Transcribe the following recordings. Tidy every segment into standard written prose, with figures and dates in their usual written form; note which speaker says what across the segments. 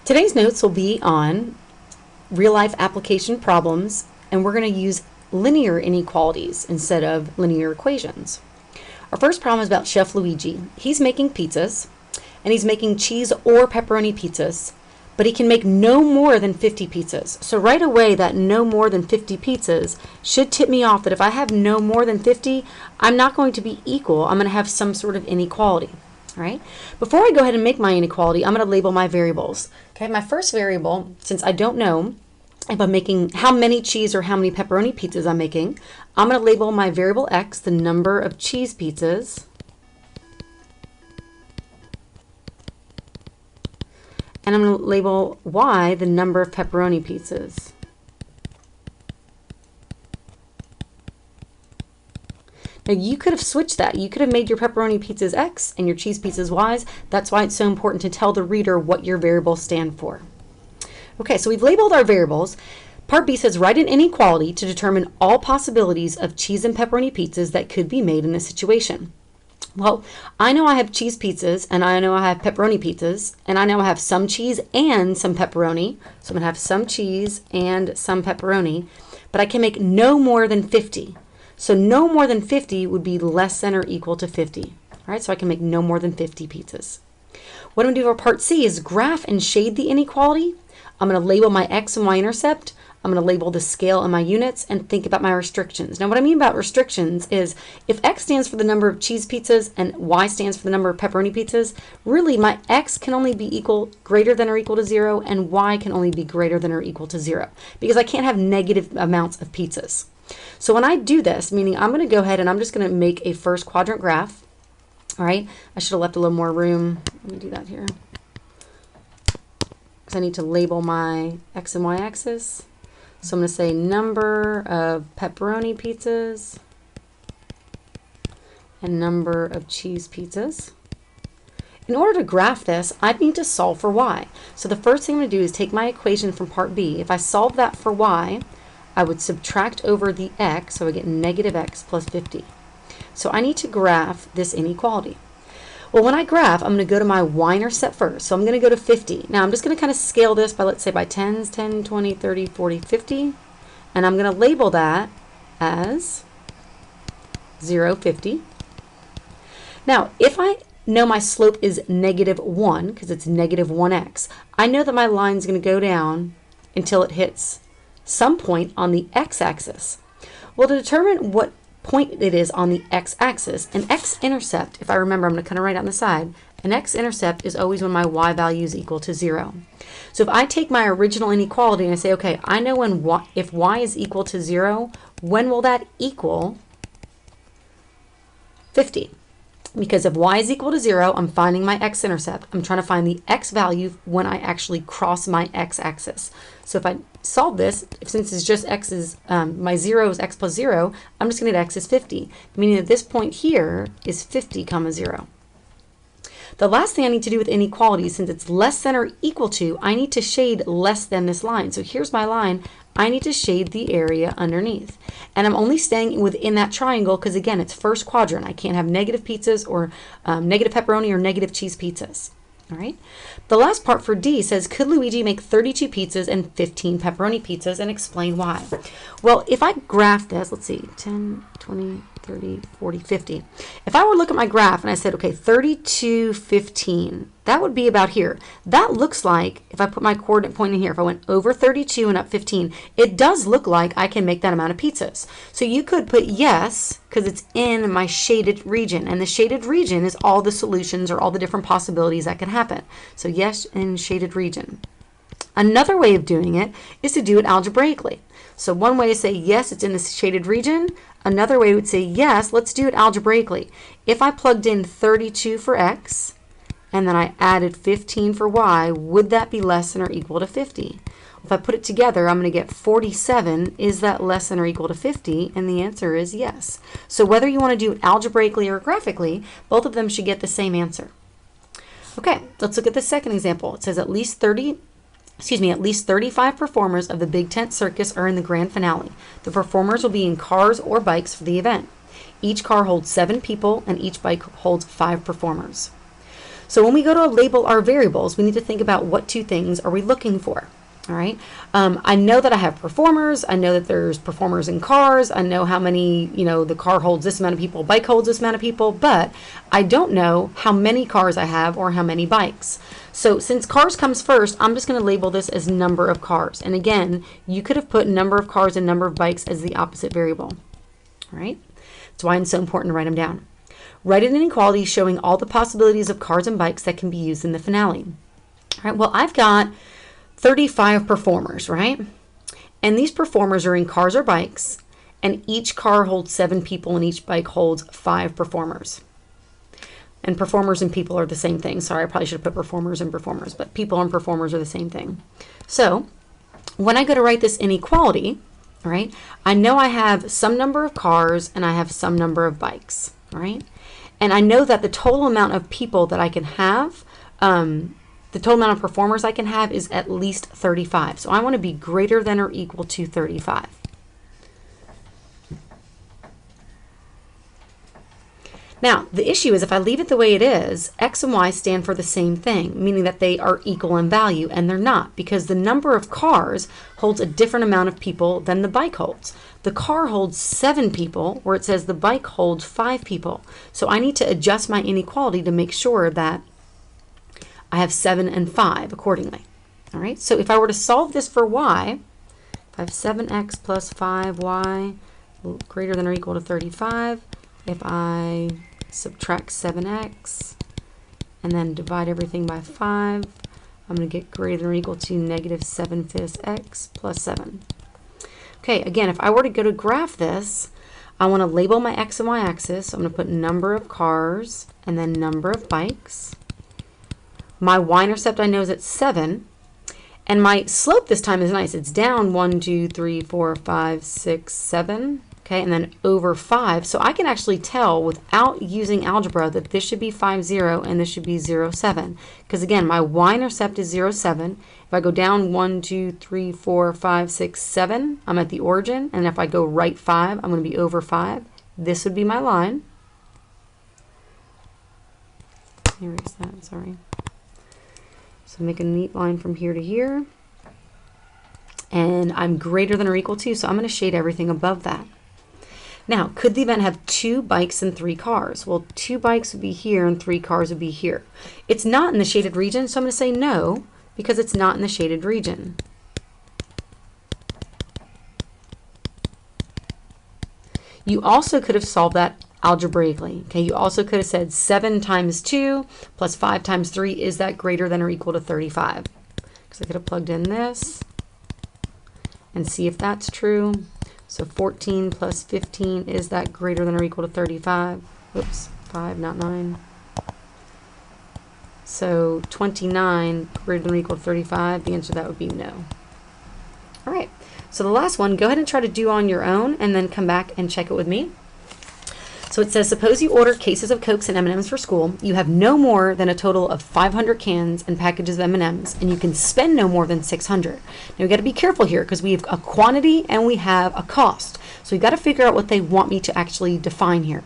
Speaker 1: Today's notes will be on real-life application problems, and we're going to use linear inequalities instead of linear equations. Our first problem is about Chef Luigi. He's making pizzas, and he's making cheese or pepperoni pizzas, but he can make no more than 50 pizzas. So right away, that no more than 50 pizzas should tip me off that if I have no more than 50, I'm not going to be equal. I'm going to have some sort of inequality. All right. Before I go ahead and make my inequality, I'm going to label my variables. Okay, my first variable, since I don't know if I'm making how many cheese or how many pepperoni pizzas I'm making, I'm going to label my variable x, the number of cheese pizzas, and I'm going to label y, the number of pepperoni pizzas. Now you could have switched that. You could have made your pepperoni pizzas x and your cheese pizzas y's. That's why it's so important to tell the reader what your variables stand for. Okay, so we've labeled our variables. Part B says write an inequality to determine all possibilities of cheese and pepperoni pizzas that could be made in this situation. Well, I know I have cheese pizzas, and I know I have pepperoni pizzas, and I know I have some cheese and some pepperoni. So I'm going to have some cheese and some pepperoni, but I can make no more than 50. So no more than 50 would be less than or equal to 50. All right, so I can make no more than 50 pizzas. What I'm going to do for part C is graph and shade the inequality. I'm going to label my x and y intercept. I'm going to label the scale and my units and think about my restrictions. Now what I mean about restrictions is if x stands for the number of cheese pizzas and y stands for the number of pepperoni pizzas, really my x can only be greater than or equal to 0, and y can only be greater than or equal to 0, because I can't have negative amounts of pizzas. So when I do this, meaning I'm going to go ahead and I'm just going to make a first quadrant graph. All right, I should have left a little more room. Let me do that here, because I need to label my x and y axis. So I'm going to say number of pepperoni pizzas and number of cheese pizzas. In order to graph this, I need to solve for y. So the first thing I'm going to do is take my equation from part B. If I solve that for y, I would subtract over the x, so I get negative x plus 50. So I need to graph this inequality. Well, when I graph, I'm going to go to my y-intercept first. So I'm going to go to 50. Now I'm just going to kind of scale this by, let's say, by 10s, 10, 20, 30, 40, 50. And I'm going to label that as 0, 50. Now, if I know my slope is negative 1, because it's negative 1x, I know that my line is going to go down until it hits some point on the x-axis. Well, to determine what point it is on the x-axis, an x-intercept, if I remember, I'm going to kind of write it on the side, an x-intercept is always when my y value is equal to 0. So if I take my original inequality and I say, okay, I know if y is equal to 0, when will that equal 50? Because if y is equal to 0, I'm finding my x-intercept. I'm trying to find the x value when I actually cross my x-axis. So if I solve this, since it's just x is, my 0 is x plus 0, I'm just going to get x is 50, meaning that this point here is 50 comma 0. The last thing I need to do with inequality, since it's less than or equal to, I need to shade less than this line. So here's my line. I need to shade the area underneath. And I'm only staying within that triangle because, again, it's first quadrant. I can't have negative pizzas or negative pepperoni or negative cheese pizzas. All right. The last part for D says, could Luigi make 32 pizzas and 15 pepperoni pizzas, and explain why? Well, if I graph this, let's see, 10, 20, 30, 40, 50. If I were to look at my graph and I said, okay, 32, 15, that would be about here. That looks like, if I put my coordinate point in here, if I went over 32 and up 15, it does look like I can make that amount of pizzas. So you could put yes, because it's in my shaded region, and the shaded region is all the solutions or all the different possibilities that can happen. So yes, in shaded region. Another way of doing it is to do it algebraically. So one way is say, yes, it's in the shaded region. Another way would say, yes, let's do it algebraically. If I plugged in 32 for x, and then I added 15 for y, would that be less than or equal to 50? If I put it together, I'm going to get 47. Is that less than or equal to 50? And the answer is yes. So whether you want to do it algebraically or graphically, both of them should get the same answer. Okay, let's look at the second example. It says at least 35 performers of the Big Tent Circus are in the grand finale. The performers will be in cars or bikes for the event. Each car holds 7 people and each bike holds 5 performers. So when we go to label our variables, we need to think about what two things are we looking for. All right. I know that I have performers. I know that there's performers in cars. I know how many, the car holds this amount of people, bike holds this amount of people, but I don't know how many cars I have or how many bikes. So since cars comes first, I'm just going to label this as number of cars. And again, you could have put number of cars and number of bikes as the opposite variable. All right. That's why it's so important to write them down. Write an inequality showing all the possibilities of cars and bikes that can be used in the finale. All right. Well, I've got 35 performers, right? And these performers are in cars or bikes, and each car holds 7 people and each bike holds 5 performers. And performers and people are the same thing. Sorry, I probably should have put performers and performers, but people and performers are the same thing. So when I go to write this inequality, all right, I know I have some number of cars and I have some number of bikes, all right? And I know that the total amount of people that I can have, the total amount of performers I can have is at least 35. So I want to be greater than or equal to 35. Now, the issue is if I leave it the way it is, X and Y stand for the same thing, meaning that they are equal in value, and they're not, because the number of cars holds a different amount of people than the bike holds. The car holds 7 people, where it says the bike holds 5 people. So I need to adjust my inequality to make sure that I have 7 and 5 accordingly. All right, so if I were to solve this for y, if I have 7x plus 5y greater than or equal to 35, if I subtract 7x and then divide everything by 5, I'm going to get greater than or equal to negative 7/5 x plus 7. Okay, again, if I were to go to graph this, I want to label my x and y axis. So I'm going to put number of cars and then number of bikes. My y-intercept I know is at 7, and my slope this time is nice. It's down 1, 2, 3, 4, 5, 6, 7, okay, and then over 5. So I can actually tell without using algebra that this should be 5, 0, and this should be 0, 7. Because again, my y-intercept is 0, 7. If I go down 1, 2, 3, 4, 5, 6, 7, I'm at the origin, and if I go right 5, I'm going to be over 5. This would be my line. Erase that, sorry. So make a neat line from here to here. And I'm greater than or equal to, so I'm going to shade everything above that. Now, could the event have 2 bikes and 3 cars? Well, 2 bikes would be here and 3 cars would be here. It's not in the shaded region, so I'm going to say no, because it's not in the shaded region. You also could have solved that algebraically. Okay, you also could have said 7 times 2 plus 5 times 3, is that greater than or equal to 35? Because I could have plugged in this and see if that's true. So 14 plus 15, is that greater than or equal to 35? Oops, 5, not 9. So 29 greater than or equal to 35, the answer to that would be no. All right, so the last one, go ahead and try to do on your own and then come back and check it with me. So it says, suppose you order cases of Cokes and M&Ms for school. You have no more than a total of 500 cans and packages of M&Ms, and you can spend no more than 600. Now we've got to be careful here because we have a quantity and we have a cost. So we've got to figure out what they want me to actually define here.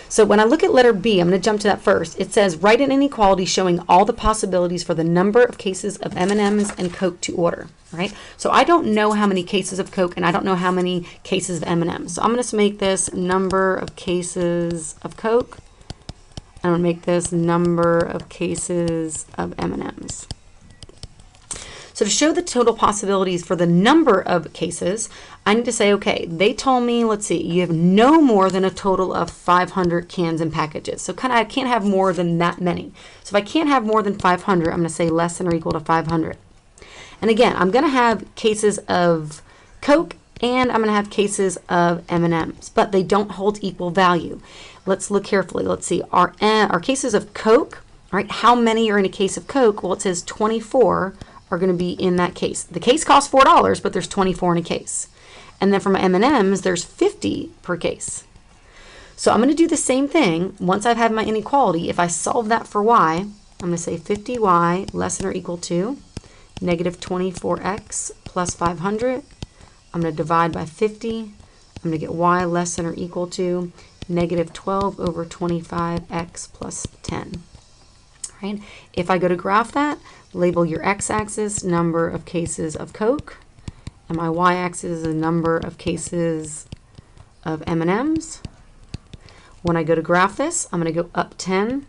Speaker 1: So when I look at letter B, I'm going to jump to that first. It says, write an inequality showing all the possibilities for the number of cases of M&Ms and Coke to order. All right? So I don't know how many cases of Coke and I don't know how many cases of M&Ms. So I'm going to make this number of cases of Coke. I'm going to make this number of cases of M&Ms. So to show the total possibilities for the number of cases, I need to say, okay, they told me, let's see, you have no more than a total of 500 cans and packages. So I can't have more than that many. So if I can't have more than 500, I'm going to say less than or equal to 500. And again, I'm going to have cases of Coke and I'm going to have cases of M&Ms, but they don't hold equal value. Let's look carefully. Let's see, our cases of Coke, all right, how many are in a case of Coke? Well, it says 24 are going to be in that case. The case costs $4, but there's 24 in a case. And then for my M&Ms, there's 50 per case. So I'm going to do the same thing once I've had my inequality. If I solve that for y, I'm going to say 50y less than or equal to negative 24x plus 500. I'm going to divide by 50. I'm going to get y less than or equal to negative 12 over 25x plus 10. right? If I go to graph that, label your x-axis number of cases of Coke, and my y-axis is the number of cases of M&Ms. When I go to graph this, I'm going to go up 10.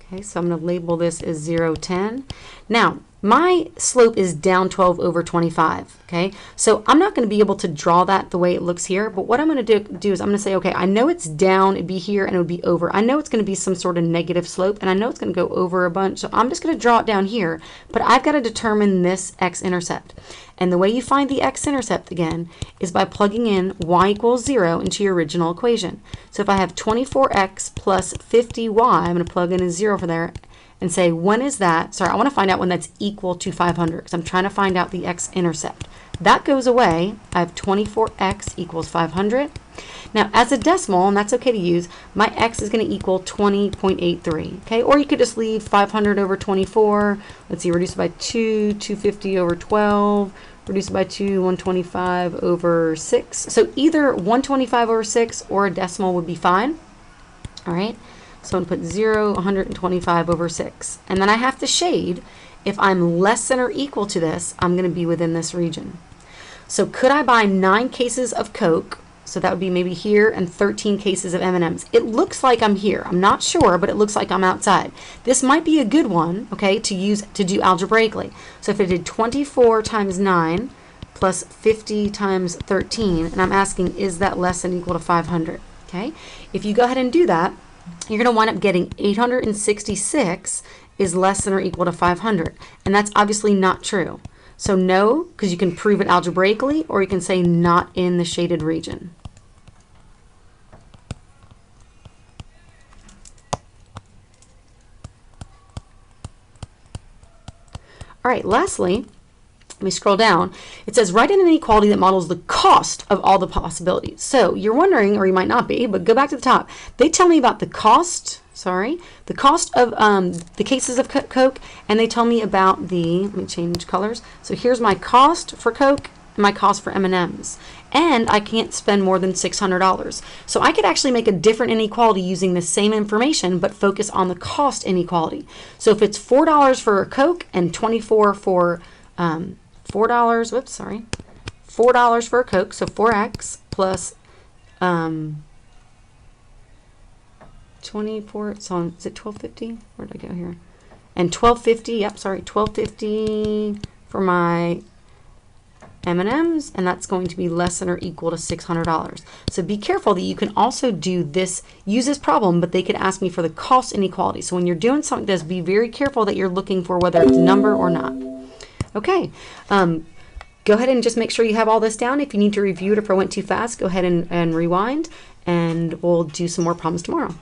Speaker 1: Okay, so I'm going to label this as 0, 10. Now, my slope is down 12 over 25, okay? So I'm not going to be able to draw that the way it looks here, but what I'm going to do is I'm going to say, okay, I know it's down, it'd be here, and it would be over. I know it's going to be some sort of negative slope, and I know it's going to go over a bunch, so I'm just going to draw it down here, but I've got to determine this x-intercept. And the way you find the x-intercept, again, is by plugging in y equals 0 into your original equation. So if I have 24x plus 50y, I'm going to plug in a 0 for there, and say, when is that? Sorry, I want to find out when that's equal to 500, because I'm trying to find out the x-intercept. That goes away. I have 24x equals 500. Now, as a decimal, and that's okay to use, my x is going to equal 20.83. Okay, or you could just leave 500 over 24. Let's see, reduce it by 2, 250 over 12. Reduce it by 2, 125 over 6. So either 125 over 6 or a decimal would be fine. All right. So I'm going to put 0, 125 over 6. And then I have to shade. If I'm less than or equal to this, I'm going to be within this region. So could I buy 9 cases of Coke? So that would be maybe here, and 13 cases of M&Ms. It looks like I'm here. I'm not sure, but it looks like I'm outside. This might be a good one, okay, to use to do algebraically. So if I did 24 times 9 plus 50 times 13, and I'm asking, is that less than or equal to 500? Okay, if you go ahead and do that, you're going to wind up getting 866 is less than or equal to 500. And that's obviously not true. So no, because you can prove it algebraically, or you can say not in the shaded region. All right, lastly, let me scroll down. It says, write an inequality that models the cost of all the possibilities. So you're wondering, or you might not be, but go back to the top. They tell me about the cost, the cost of the cases of Coke, and they tell me about the, let me change colors. So here's my cost for Coke and my cost for M&Ms. And I can't spend more than $600. So I could actually make a different inequality using the same information, but focus on the cost inequality. So if it's $4 for a Coke and 24 for $4, whoops, sorry, $4 for a Coke, so 4x plus 24, so is it 12.50? Where did I go here? And 12.50, yep, sorry, 12.50 for my M&Ms, and that's going to be less than or equal to $600. So be careful that you can also do this, use this problem, but they could ask me for the cost inequality. So when you're doing something like this, be very careful that you're looking for whether it's a number or not. Okay, go ahead and just make sure you have all this down. If you need to review it, if I went too fast, go ahead and rewind, and we'll do some more problems tomorrow.